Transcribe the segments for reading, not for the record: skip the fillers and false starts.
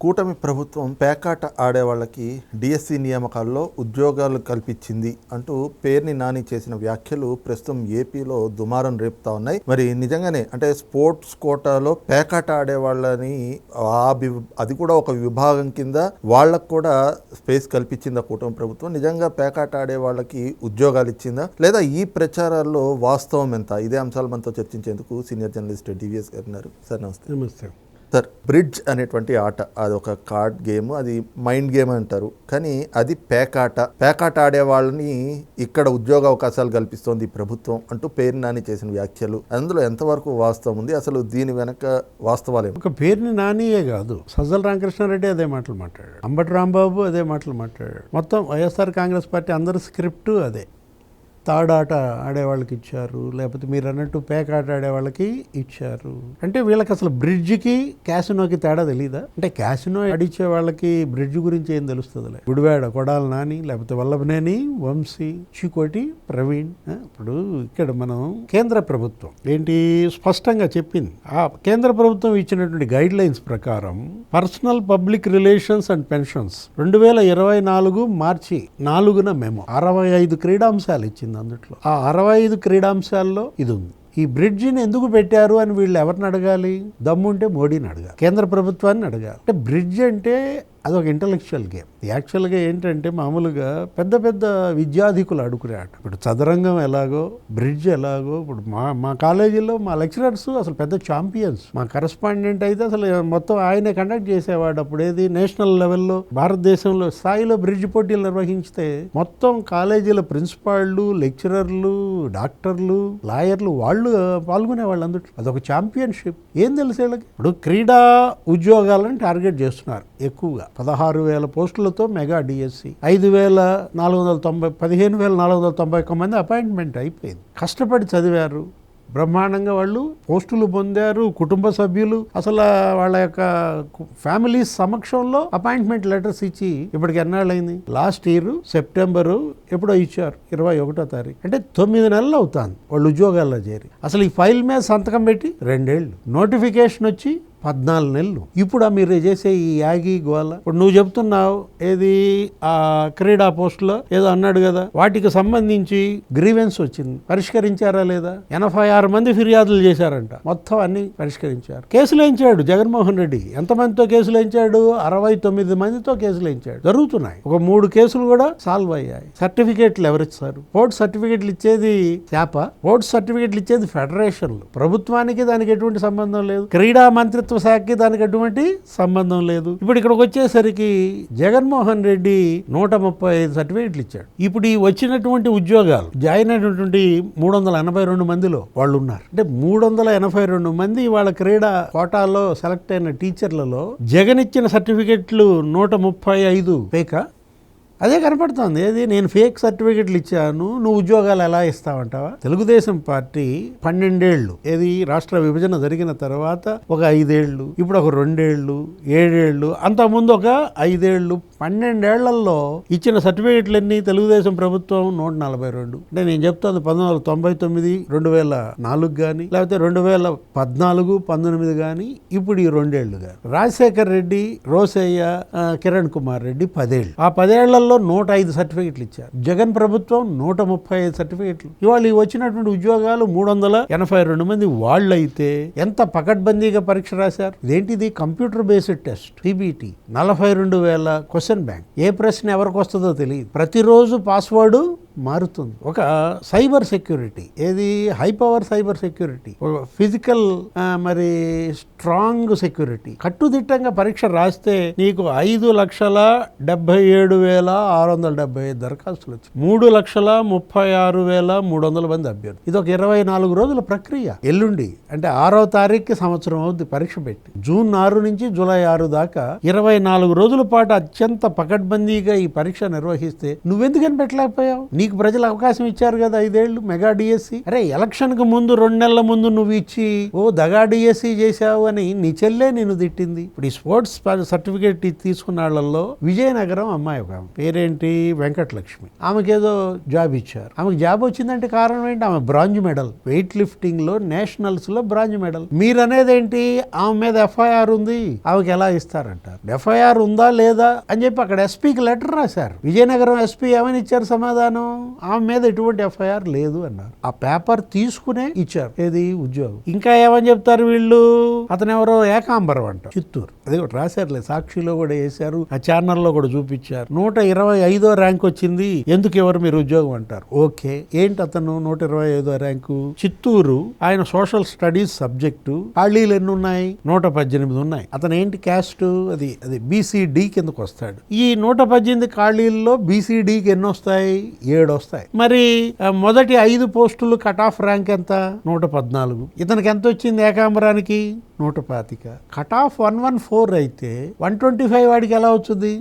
కూటమి ప్రభుత్వం పేకాట ఆడే వాళ్ళకి డిఎస్సి నియామకాల్లో ఉద్యోగాలు కల్పించింది అంటూ పేర్ని నాని చేసిన వ్యాఖ్యలు ప్రస్తుతం ఏపీలో దుమారం రేపుతా ఉన్నాయి. మరి నిజంగానే అంటే స్పోర్ట్స్ కోటాలో పేకాట ఆడే వాళ్ళని అది కూడా ఒక విభాగం కింద వాళ్ళకు కూడా స్పేస్ కల్పించిందా కూటమి ప్రభుత్వం? నిజంగా పేకాట ఆడే వాళ్ళకి ఉద్యోగాలు ఇచ్చిందా, లేదా ఈ ప్రచారాల్లో వాస్తవం ఎంత? ఇదే అంశాలు మనతో చర్చించేందుకు సీనియర్ జర్నలిస్ట్ డివిఎస్ గారు ఉన్నారు. సార్ నమస్తే. నమస్తే సార్, బ్రిడ్జ్ అనేటువంటి ఆట అది ఒక కార్డ్ గేమ్, అది మైండ్ గేమ్ అంటారు, కానీ అది పేకాట ఆడే వాళ్ళని ఇక్కడ ఉద్యోగ అవకాశాలు కల్పిస్తోంది ప్రభుత్వం అంటూ పేరు నాని చేసిన వ్యాఖ్యలు, అందులో ఎంతవరకు వాస్తవం ఉంది? అసలు దీని వెనక వాస్తవాలు ఒక పేరుని నానియే కాదు, సజ్జల రామకృష్ణారెడ్డి అదే మాటలు మాట్లాడాడు, అంబటి రాంబాబు అదే మాటలు మాట్లాడాడు, మొత్తం వైఎస్ఆర్ కాంగ్రెస్ పార్టీ అందరి స్క్రిప్ట్ అదే. తాడాట ఆడేవాళ్ళకి ఇచ్చారు, లేకపోతే మీరు అన్నట్టు పేకాట ఆడేవాళ్ళకి ఇచ్చారు. అంటే వీళ్ళకి అసలు బ్రిడ్జ్కి క్యాసినోకి తేడా తెలీదా? అంటే క్యాసినో ఆడిచ్చే వాళ్ళకి బ్రిడ్జ్ గురించి ఏం తెలుస్తుందిలే. గుడివాడ కొడాల నాని, లేకపోతే వల్లభనేని వంశీ, చికోటి ప్రవీణ్. ఇప్పుడు ఇక్కడ మనం కేంద్ర ప్రభుత్వం ఏంటి స్పష్టంగా చెప్పింది. ఆ కేంద్ర ప్రభుత్వం ఇచ్చినటువంటి గైడ్ లైన్స్ ప్రకారం personnel public relations and pensions 2024 మార్చి 4న మెమో 65 క్రీడాంశాలు ఇచ్చింది. అందుట్లో ఆ 65 క్రీడాంశాల్లో ఇది ఉంది. ఈ బ్రిడ్జిని ఎందుకు పెట్టారు అని వీళ్ళు ఎవరిని అడగాలి? దమ్ముంటే మోడీని అడగాలి, కేంద్ర ప్రభుత్వాన్ని అడగాలి. అంటే బ్రిడ్జ్ అంటే అదొక ఇంటలెక్చువల్ గేమ్. యాక్చువల్గా ఏంటంటే మామూలుగా పెద్ద పెద్ద విద్యాధికులు ఆడుకునే ఆట. ఇప్పుడు చదరంగం ఎలాగో, బ్రిడ్జ్ ఎలాగో. ఇప్పుడు మా కాలేజీలో మా లెక్చరర్స్ అసలు పెద్ద ఛాంపియన్స్. మా కరెస్పాండెంట్ అయితే అసలు మొత్తం ఆయనే కండక్ట్ చేసేవాడు. అప్పుడు ఏది నేషనల్ లెవెల్లో భారతదేశంలో స్థాయిలో బ్రిడ్జ్ పోటీలు నిర్వహించితే మొత్తం కాలేజీల ప్రిన్సిపాళ్ళు, లెక్చరర్లు, డాక్టర్లు, లాయర్లు వాళ్ళు పాల్గొనే వాళ్ళు. అందులో అదొక ఛాంపియన్షిప్. ఏం తెలుసు వీళ్ళకి? ఇప్పుడు క్రీడా ఉద్యోగాలను టార్గెట్ చేస్తున్నారు ఎక్కువగా. 16,000 పోస్టులతో మెగా డిఎస్సి, 15,491 మంది అపాయింట్మెంట్ అయిపోయింది. కష్టపడి చదివారు, బ్రహ్మాండంగా వాళ్ళు పోస్టులు పొందారు. కుటుంబ సభ్యులు అసలు వాళ్ళ యొక్క ఫ్యామిలీ సమక్షంలో అపాయింట్మెంట్ లెటర్స్ ఇచ్చి ఇప్పటికి ఎన్నాళ్ళైంది? లాస్ట్ ఇయర్ సెప్టెంబరు ఎప్పుడో ఇచ్చారు, 21వ తారీఖు. అంటే 9 నెలలు అవుతాను వాళ్ళు ఉద్యోగాల్లో చేరి. అసలు ఈ ఫైల్ మీద సంతకం పెట్టి 2 ఏళ్ళు, నోటిఫికేషన్ వచ్చి 14 నెలలు. ఇప్పుడు మీరు చేసే ఈ యాగి గోల, ఇప్పుడు నువ్వు చెప్తున్నావు ఏది ఆ క్రీడా పోస్టులో ఏదో అన్నాడు కదా, వాటికి సంబంధించి గ్రీవెన్స్ వచ్చింది, పరిష్కరించారా లేదా? 86 మంది ఫిర్యాదులు చేశారంట, మొత్తం అన్ని పరిష్కరించారు. కేసులు వేయించాడు జగన్మోహన్ రెడ్డి. ఎంతమందితో కేసులు వేయించాడు? 69 మందితో కేసులు వేయించాడు. జరుగుతున్నాయి. ఒక 3 కేసులు కూడా సాల్వ్ అయ్యాయి. సర్టిఫికేట్లు ఎవరిచ్చారు? స్పోర్ట్స్ సర్టిఫికేట్లు ఇచ్చేది శాప, స్పోర్ట్స్ సర్టిఫికేట్లు ఇచ్చేది ఫెడరేషన్లు. ప్రభుత్వానికి దానికి ఎటువంటి సంబంధం లేదు. క్రీడా మంత్రిత్వ శాఖకి దానికి ఎటువంటి సంబంధం లేదు. ఇప్పుడు ఇక్కడికి వచ్చేసరికి జగన్మోహన్ రెడ్డి 135 సర్టిఫికేట్లు ఇచ్చాడు. ఇప్పుడు ఈ వచ్చినటువంటి ఉద్యోగాలు జాయిన్ అయినటువంటి 382 మందిలో వాళ్ళు ఉన్నారు. అంటే 382 మంది వాళ్ళ క్రీడా కోటాలో సెలెక్ట్ అయిన టీచర్లలో జగన్ ఇచ్చిన సర్టిఫికెట్లు 135 ఫేక. అదే కనపడుతుంది. ఏది నేను ఫేక్ సర్టిఫికెట్లు ఇచ్చాను, నువ్వు ఉద్యోగాలు ఎలా ఇస్తావంటావా? తెలుగుదేశం పార్టీ 12 ఏళ్ళు, ఏది రాష్ట్ర విభజన జరిగిన తర్వాత ఒక 5 ఏళ్ళు, ఇప్పుడు ఒక 2 ఏళ్ళు, 7 ఏళ్ళు, అంతకుముందు ఒక 5 ఏళ్ళు, 12 ఏళ్లలో ఇచ్చిన సర్టిఫికెట్లన్నీ తెలుగుదేశం ప్రభుత్వం 142. అంటే నేను చెప్తాను 1999, 2004 కానీ, లేకపోతే 2014, 19 కానీ, ఇప్పుడు ఈ 2 ఏళ్ళు కానీ. రాజశేఖర్ రెడ్డి, రోసయ్య, కిరణ్ కుమార్ రెడ్డి 10 ఏళ్ళు. ఆ 10 ఏళ్లలో 105 సర్టిఫికెట్లు ఇచ్చారు. జగన్ ప్రభుత్వం 135 సర్టిఫికెట్లు. ఇవాళ వచ్చినటువంటి ఉద్యోగాలు 382 మంది వాళ్ళైతే ఎంత పకడ్బందీగా పరీక్ష రాశారు. ఇదేంటిది? Computer based test, CBT, 42,000 question bank. ఏ ప్రశ్న ఎవరికి వస్తుందో తెలియదు. ప్రతిరోజు పాస్వర్డ్ మారుతుంది. ఒక సైబర్ సెక్యూరిటీ, ఏది high power cyber security, physical మరి స్ట్రాంగ్ సెక్యూరిటీ. కట్టుదిట్టంగా పరీక్ష రాస్తే నీకు 5,77,675 దరఖాస్తులు వచ్చాయి. 3,36,300 మంది అభ్యర్థులు. ఇది ఒక 24 రోజుల ప్రక్రియ. ఎల్లుండి అంటే 6వ తారీఖుకి సంవత్సరం అవుతుంది పరీక్ష పెట్టి. జూన్ 6 నుంచి జూలై 6 దాకా 24 రోజుల పాటు అత్యంత పకడ్బందీగా ఈ పరీక్ష నిర్వహిస్తే నువ్వెందుకని పెట్టలేకపోయావు? నీకు నీకు ప్రజలు అవకాశం ఇచ్చారు కదా 5 ఏళ్ళు మెగా డిఎస్సి. అరే ఎలక్షన్ కు ముందు 2 నెలల ముందు నువ్వు ఇచ్చి దగా డిఎస్సి చేశావు అని నీ చెల్లె నిన్ను తిట్టింది. ఇప్పుడు ఈ స్పోర్ట్స్ సర్టిఫికేట్ తీసుకున్న వాళ్ళల్లో విజయనగరం అమ్మాయి ఒక పేరేంటి వెంకటలక్ష్మి, ఆమెకేదో జాబ్ ఇచ్చారు. ఆమెకు జాబ్ వచ్చిందంటే కారణం ఏంటి? ఆమె బ్రాంజ్ మెడల్ వెయిట్ లిఫ్టింగ్ లో నేషనల్స్ లో బ్రాంజ్ మెడల్. మీరు అనేది ఏంటి? ఆమె మీద ఎఫ్ఐఆర్ ఉంది, ఆమెకి ఎలా ఇస్తారంటారు? ఎఫ్ఐఆర్ ఉందా లేదా అని చెప్పి అక్కడ ఎస్పీకి లెటర్ రాశారు. విజయనగరం ఎస్పీ ఏమని ఇచ్చారు సమాధానం? ఆమె మీద ఎటువంటి ఎఫ్ఐఆర్ లేదు అన్నారు. ఆ పేపర్ తీసుకునే ఇచ్చారు ఏది ఉద్యోగం. ఇంకా ఏమని చెప్తారు వీళ్ళు? అతను ఎవరో ఏకాంబరం అంట, చిత్తూరు. అది ఒకటి రాశారులే, సాక్షిలో కూడా వేశారు, ఆ ఛానల్లో కూడా చూపించారు. 125వ ర్యాంక్ వచ్చింది, ఎందుకు ఎవరు మీరు ఉద్యోగం అంటారు. ఓకే, ఏంటి అతను 125వ ర్యాంకు? చిత్తూరు, ఆయన సోషల్ స్టడీస్ సబ్జెక్టు. ఖాళీలు ఎన్ని ఉన్నాయి? 118 ఉన్నాయి. అతను ఏంటి క్యాస్ట్? అది బీసీడీ కిందకు వస్తాడు. ఈ 118 ఖాళీల్లో బీసీడీకి ఎన్ని వస్తాయి? 7 వస్తాయి. మరి మొదటి 5 పోస్టులు కట్ ఆఫ్ ర్యాంక్ ఎంత? 114. ఇతనికి ఎంత వచ్చింది ఏకాంబరానికి? 125. కట్ ఆఫ్ 114 అయితే 125 వాడికి ఎలా వచ్చింది?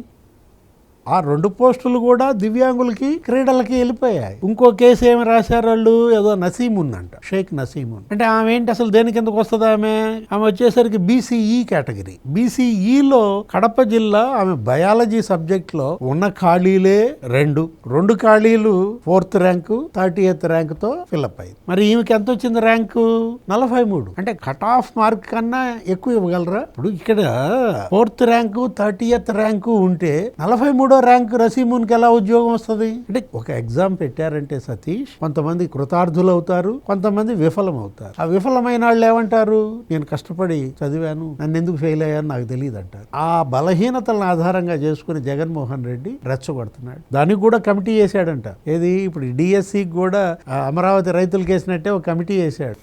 ఆ 2 పోస్టులు కూడా దివ్యాంగులకి క్రీడలకి వెళ్ళిపోయాయి. ఇంకో కేసు ఏమి రాశారు వాళ్ళు? ఏదో నసీం ఉందంట, షేక్ నసీం. అంటే ఆమె ఏంటి అసలు దేని కిందకు వస్తుంది? ఆమె వచ్చేసరికి బీసీఈ కేటగిరీ. బీసీఈలో కడప జిల్లా ఆమె బయాలజీ సబ్జెక్ట్ లో ఉన్న ఖాళీలే 2 ఖాళీలు 4th ర్యాంకు 30th ర్యాంకుతో ఫిల్అప్ అయింది. మరి ఈమెకి ఎంత వచ్చింది ర్యాంకు? 43. అంటే కట్ ఆఫ్ మార్క్ కన్నా ఎక్కువ ఇవ్వగలరా? ఇప్పుడు ఇక్కడ 4th ర్యాంకు 30th ర్యాంకు ఉంటే 43వ ర్యాంక్ రసీమున్కి ఎలా ఉద్యోగం వస్తుంది? అంటే ఒక ఎగ్జామ్ పెట్టారంటే సతీష్, కొంతమంది కృతార్థులు అవుతారు, కొంతమంది విఫలం అవుతారు. ఆ విఫలమైన వాళ్ళు ఏమంటారు? నేను కష్టపడి చదివాను, నన్ను ఎందుకు ఫెయిల్ అయ్యాను నాకు తెలియదు అంటారు. ఆ బలహీనతలను ఆధారంగా చేసుకుని జగన్మోహన్ రెడ్డి రెచ్చగొడుతున్నాడు. దానికి కూడా కమిటీ వేసాడంట. ఏది ఇప్పుడు డిఎస్సికి కూడా అమరావతి రైతులకు వేసినట్టే ఒక కమిటీ వేసాడు.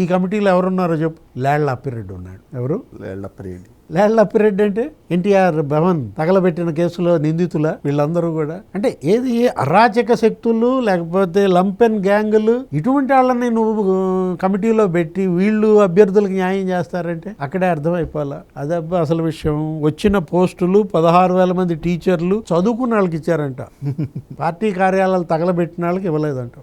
ఈ కమిటీలో ఎవరున్నారో చెప్పు? లేళ్ల అప్పిరెడ్డి ఉన్నాడు. ఎవరు? లేళ్ల అప్పిరెడ్డి అంటే ఎన్టీఆర్ భవన్ తగలబెట్టిన కేసులో నిందితుల వీళ్ళందరూ కూడా. అంటే ఏది అరాచక శక్తులు లేకపోతే లంపెన్ గ్యాంగులు ఇటువంటి వాళ్ళని నువ్వు కమిటీలో పెట్టి వీళ్ళు అభ్యర్థులకు న్యాయం చేస్తారంటే అక్కడే అర్థమైపోవాలా. అదబ్బా అసలు విషయం. వచ్చిన పోస్టులు 16,000 మంది టీచర్లు చదువుకున్న వాళ్ళకి ఇచ్చారంట, పార్టీ కార్యాలయాలు తగలబెట్టిన వాళ్ళకి ఇవ్వలేదంట.